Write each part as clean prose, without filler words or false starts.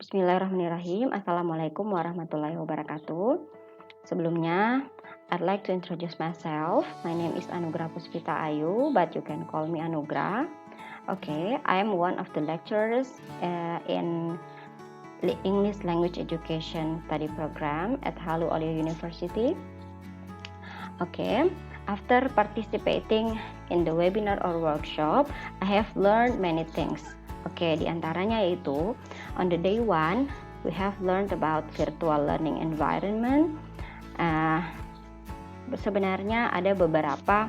Bismillahirrahmanirrahim. Assalamualaikum warahmatullahi wabarakatuh. Sebelumnya, I'd like to introduce myself. My name is Anugrah Puspita Ayu, but you can call me Anugrah. Okay, I am one of the lecturers in English Language Education Study Program at Halu Oleo University. Okay, after participating in the webinar or workshop, I have learned many things. Oke, diantaranya yaitu on the day 1 we have learned about virtual learning environment. Sebenarnya ada beberapa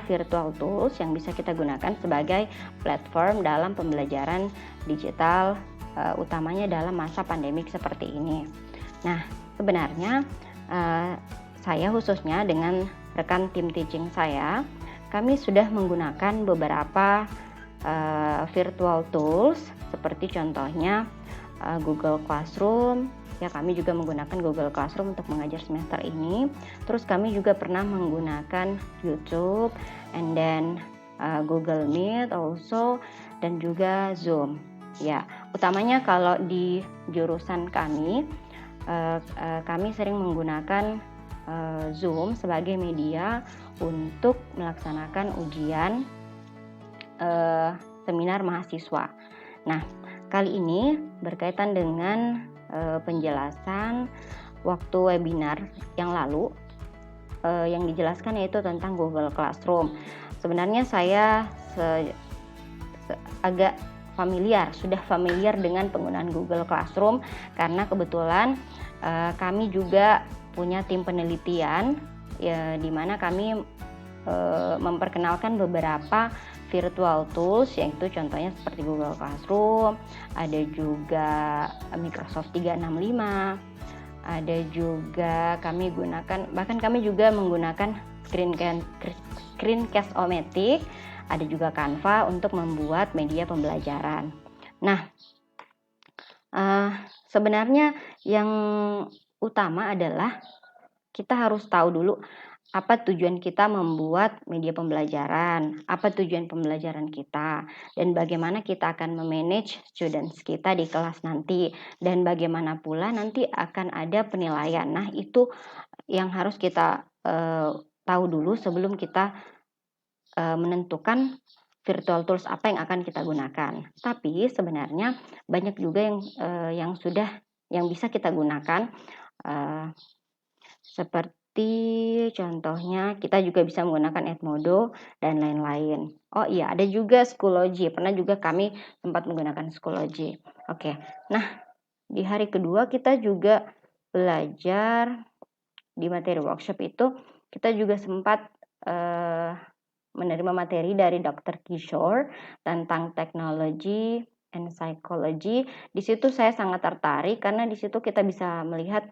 virtual tools yang bisa kita gunakan sebagai platform dalam pembelajaran digital, utamanya dalam masa pandemik seperti ini. Nah, sebenarnya saya khususnya dengan rekan tim teaching saya, kami sudah menggunakan beberapa virtual tools seperti contohnya Google Classroom. Ya, kami juga menggunakan Google Classroom untuk mengajar semester ini. Terus kami juga pernah menggunakan YouTube, and then Google Meet also, dan juga Zoom. Ya, utamanya kalau di jurusan kami sering menggunakan Zoom sebagai media untuk melaksanakan ujian seminar mahasiswa. Nah, kali ini berkaitan dengan penjelasan waktu webinar yang lalu, yang dijelaskan yaitu tentang Google Classroom. Sebenarnya saya agak sudah familiar dengan penggunaan Google Classroom karena kebetulan kami juga punya tim penelitian ya, di mana kami memperkenalkan beberapa virtual tools, yaitu contohnya seperti Google Classroom, ada juga Microsoft 365, ada juga kami juga menggunakan Screencast-O-Matic, ada juga Canva untuk membuat media pembelajaran. Nah, sebenarnya yang utama adalah kita harus tahu dulu apa tujuan kita membuat media pembelajaran, apa tujuan pembelajaran kita, dan bagaimana kita akan memanage students kita di kelas nanti, dan bagaimana pula nanti akan ada penilaian. Nah, itu yang harus kita tahu dulu sebelum kita menentukan virtual tools apa yang akan kita gunakan. Tapi sebenarnya banyak juga yang bisa kita gunakan, seperti contohnya kita juga bisa menggunakan Edmodo dan lain-lain. Oh iya, ada juga Schoology. Pernah juga kami sempat menggunakan Schoology. Oke. Nah, di hari kedua kita juga belajar di materi workshop itu, kita juga sempat menerima materi dari Dr. Kishore tentang teknologi and psychology. Di situ saya sangat tertarik karena di situ kita bisa melihat,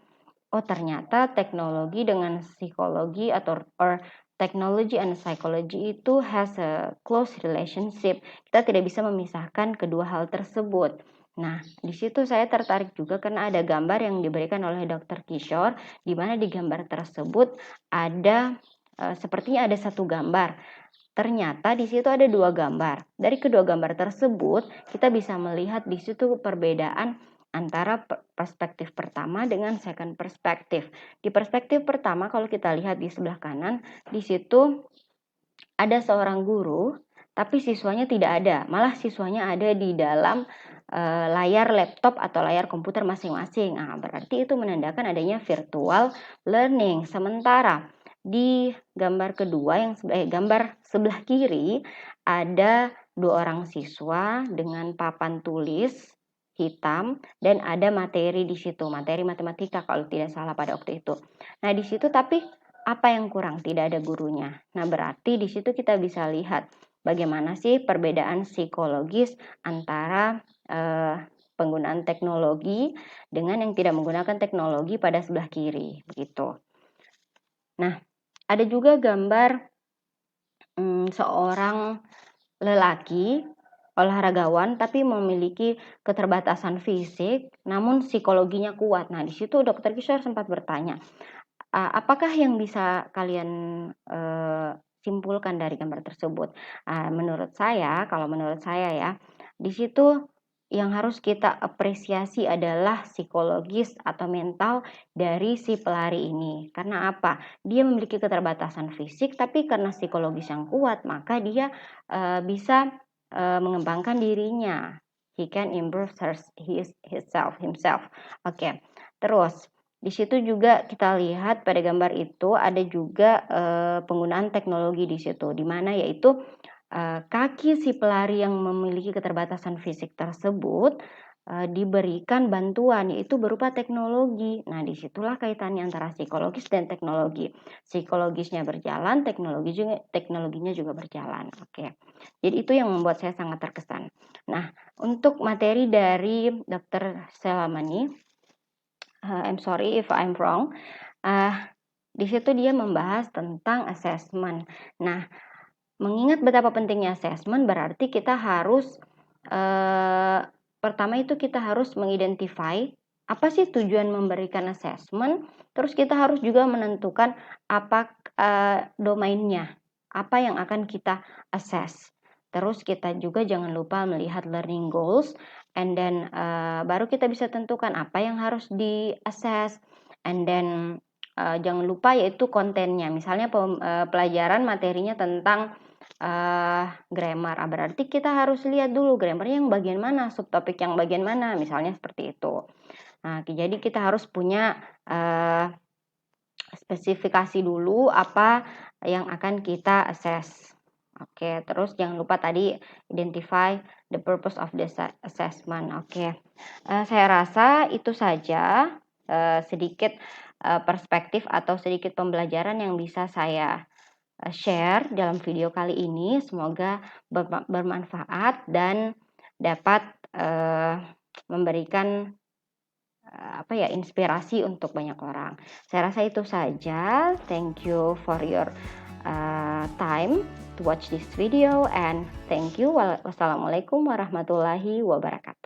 oh ternyata teknologi dengan psikologi or technology and psychology itu has a close relationship. Kita tidak bisa memisahkan kedua hal tersebut. Nah, di situ saya tertarik juga karena ada gambar yang diberikan oleh Dr. Kishore, di mana di gambar tersebut ada sepertinya ada satu gambar. Ternyata di situ ada dua gambar. Dari kedua gambar tersebut, kita bisa melihat di situ perbedaan antara perspektif pertama dengan second perspektif. Di perspektif pertama, kalau kita lihat di sebelah kanan, di situ ada seorang guru, tapi siswanya tidak ada. Malah siswanya ada di dalam layar laptop atau layar komputer masing-masing. Nah, berarti itu menandakan adanya virtual learning. Sementara di gambar kedua, gambar sebelah kiri, ada dua orang siswa dengan papan tulis hitam dan ada materi di situ, materi matematika kalau tidak salah pada waktu itu. Nah, di situ tapi apa yang kurang? Tidak ada gurunya. Nah, berarti di situ kita bisa lihat bagaimana sih perbedaan psikologis antara penggunaan teknologi dengan yang tidak menggunakan teknologi pada sebelah kiri, begitu. Nah, ada juga gambar seorang lelaki olahragawan tapi memiliki keterbatasan fisik, namun psikologinya kuat. Nah, di situ Dr. Kishore sempat bertanya, apakah yang bisa kalian simpulkan dari gambar tersebut? Kalau menurut saya ya, di situ yang harus kita apresiasi adalah psikologis atau mental dari si pelari ini. Karena apa? Dia memiliki keterbatasan fisik, tapi karena psikologis yang kuat, maka dia bisa mengembangkan dirinya. He can improve himself. Oke. Terus di situ juga kita lihat pada gambar itu ada juga penggunaan teknologi di situ, di mana yaitu kaki si pelari yang memiliki keterbatasan fisik tersebut diberikan bantuan yaitu berupa teknologi. Nah, disitulah kaitannya antara psikologis dan teknologi. Psikologisnya berjalan, teknologinya juga berjalan. Oke. Jadi itu yang membuat saya sangat terkesan. Nah, untuk materi dari Dr. Selamani, I'm sorry if I'm wrong. Di situ dia membahas tentang assessment. Nah, mengingat betapa pentingnya assessment, berarti kita harus pertama itu kita harus mengidentify apa sih tujuan memberikan assessment. Terus kita harus juga menentukan apa domainnya, apa yang akan kita assess. Terus kita juga jangan lupa melihat learning goals, and then baru kita bisa tentukan apa yang harus di assess, and then jangan lupa yaitu kontennya. Misalnya pelajaran materinya tentang grammar, berarti kita harus lihat dulu grammarnya yang bagian mana, subtopik yang bagian mana, misalnya seperti itu. Nah, jadi kita harus punya spesifikasi dulu apa yang akan kita assess. Oke, terus jangan lupa tadi identify the purpose of the assessment. Oke, saya rasa itu saja sedikit perspektif atau sedikit pembelajaran yang bisa saya share dalam video kali ini. Semoga bermanfaat dan dapat memberikan inspirasi untuk banyak orang. Saya rasa itu saja. Thank you for your time to watch this video, and thank you. Wassalamualaikum warahmatullahi wabarakatuh.